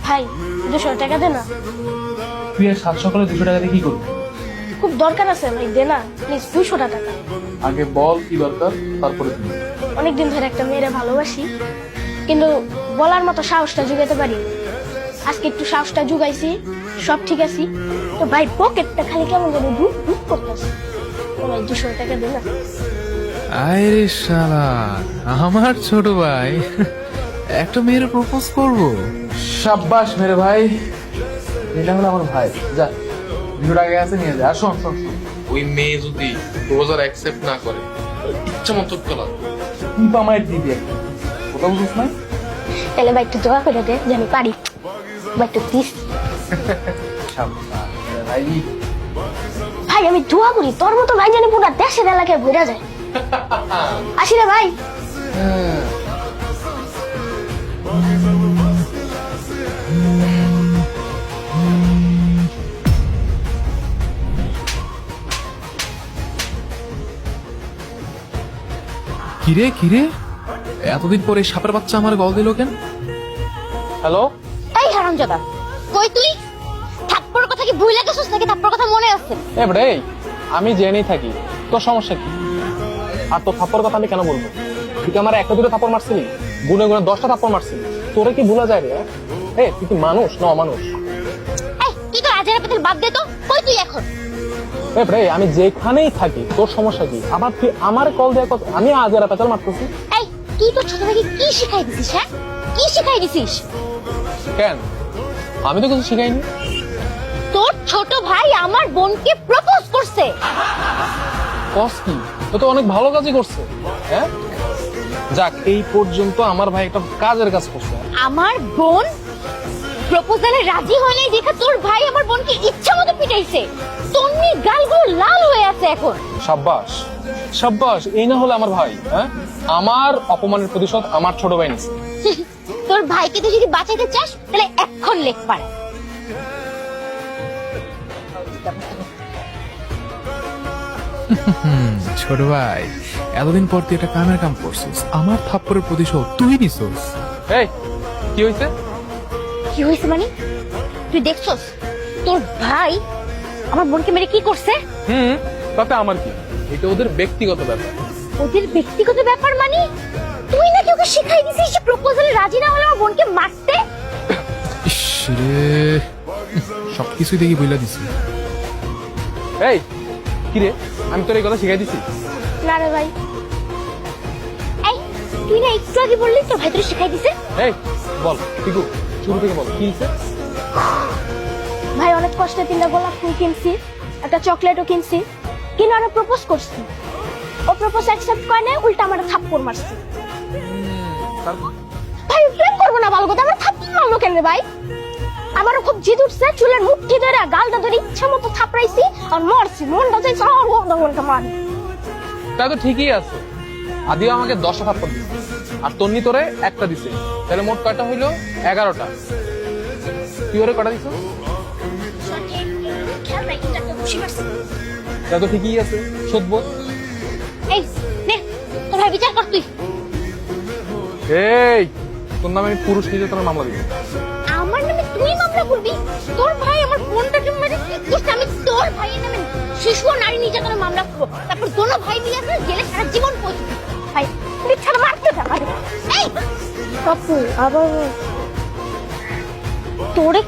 ভাই 200 টাকা দে না। তুই আর সাত সকালে 200 টাকা দিয়ে কি করবি? খুব দরকার আছে ভাই, দে না প্লিজ 200 টাকা। আগে বল কি দরকার, তারপরে দিবি। অনেকদিন ধরে একটা মেয়েরে ভালোবাসি, কিন্তু বলার মতো সাহসটা জুগাতে পারি। আজকে একটু সাহসটা জুগাইছি, সব ঠিক আছে। তো ভাই পকেটটা খালি কেমন করে ধুপ ধুপ করতেছে। ভাই 200 টাকা দে না। আরে শালা, আমার ছোট ভাই একটা মেয়ের প্রপোজ করব। সাব্বাস মেরে ভাই, এটা হলো আমার ভাই। যা 200 টাকা আছে নিয়ে যা। আর শোন শোন শোন, ওই মেয়ে যদি প্রপোজাল অ্যাকসেপ্ট না করে ইচ্ছা মতো তোলা তুই তো আমার দিবি একটা, কোথাও বুঝিস নাই? তাহলে ভাই একটু দোয়া করে দে যে আমি পারি। ভাই একটু প্লিজ। সাব্বাস মেরে ভাই। ভাই আমি দোয়া করি তোর মতো ভাই জানি পুরো দেশের এলাকায় ঘুরে যায়। আসি রে ভাই। কিরে কিরে, এতদিন পরে সাপের বাচ্চা আমার গল দিল কেন? হ্যালো, এই হারামজাদা, কই তুই? থাপ্পড়ের কথা কি ভুলে গেছিস নাকি থাপ্পড়ের কথা মনে আছে? এবারে আমি জেনেই থাকি তোর সমস্যা কি। আর তোর থাপ্পড় কথা আমি কেন বলবো? তুই কি আমার একটা দুটো থাপ্পড় মারছিলি? গুনে গুনে 10টা থাপ্পড় মারছিলি। তোরে কি ভুলা যায় রে? তুই কি মানুষ না অমানুষ? এই তুই তো আজের পেতেল বাদ দে তো, কই তুই এখন? এবারে আমি যেখানেই থাকি তোর সমস্যা কি? আবার তুই আমার কল দেওয়ার কথা আমি আজেরা পেতাল মারতেছি এই তুই তো ছোট থেকে কি শিখাই দিছিস? হ্যাঁ, কি শিখাই দিছিস? কেন? আমি তো কিছু শিখাইনি। তোর ছোট ভাই আমার বোনকে প্রপোজ করছে। কস কি? তো তো অনেক ভালো কাজই করছে। হ্যাঁ, যাক এই পর্যন্ত আমার ভাই একটা কাজের কাজ করছে। আমার বোন প্রপোজালে রাজি হয় নাই দেখে তোর ভাই আমার বোনকে ইচ্ছা মতো পিটাইছে। তন্নির গালগুলো লাল হয়ে আছে এখন। সাব্বাস সাব্বাস, এই না হলে আমার ভাই। হ্যাঁ, আমার অপমানের প্রতিশোধ আমার ছোট ভাই নিছে। তোর ভাইকে তুই যদি বাঁচাইতে চাস তাহলে এখন লেখ পাড়া। ছোট ভাই, এতদিন পর তুই একটা কামের কাম করছিস, আমার থাপ্পড়ের প্রতিশোধ তুই নিছিস। এই কি হয়েছে? কি হয়েছে মানে? তুই দেখছস তোর ভাই আমার বোনকে মেরে কি করছে? তাতে আমার কি? এটা ওদের ব্যক্তিগত ব্যাপার। ওদের ব্যক্তিগত ব্যাপার মানে? তুই নাকি ওকে শিখাই দিছিস যে প্রপোজালে রাজি না হলে আমার বোনকে মারতে? ইস রে, সবকিছুই দেখি বইলা দিছি। এই কি রে, আমি তোর এই কথা শিখাই দিছি? না রে ভাই। এই তুই না একটু আগে বললি তোর ভাই তোর শিখাই দিছে? এই বল ঠিকু, শুরু থেকে বল কি হয়েছে? ভাই অনেক কষ্টে 3টা গোলাপ ফুল কিনছি, একটা চকলেটও কিনছি, কিন্তু আরো প্রপোজ করছি। ও প্রপোজ অ্যাকসেপ্ট করে না, উল্টা আমার থাপ্পড় মারছে। ভাই প্রেম করবো না ভালো কথা, আমার থাপ্পড় মারলো কেন রে ভাই? আমারও খুব জিদ উঠছে, চুলের মুঠি ধরে গালটা ধরে ইচ্ছা মতো থাপড়াইছি আর মরছি। মনটা চাইছে মনটা মার। তা তো ঠিকই আছে। আদিও আমাকে 10টা থাপ্পড় দিছে আর তন্নি তোরে একটা দিছে, তাহলে মোট কয়টা হইলো? 11টা। তুই ওরে কটা দিছ? খেয়াল নাই, কিন্তু একটা খুশি মারছে। তা তো ঠিকই আছে, সতব। এই নে তোর ভাই বিচার কর তুই। এই তোর নামে আমি পুরুষ নির্যাতনের মামলা দিব। আমার নামে তুই মামলা করবি? তোর ভাই আমার বোনটাকে মেরে কি করছে? আমি তোর ভাইয়ের নামে শিশু ও নারী নির্যাতনের মামলা করবো, তারপর দোনো ভাই মিলে আছে জেলে সারা জীবন পৌঁছবি। ভাই তুই ছাড়া মারতে যা। এই কাকু আবার তোরে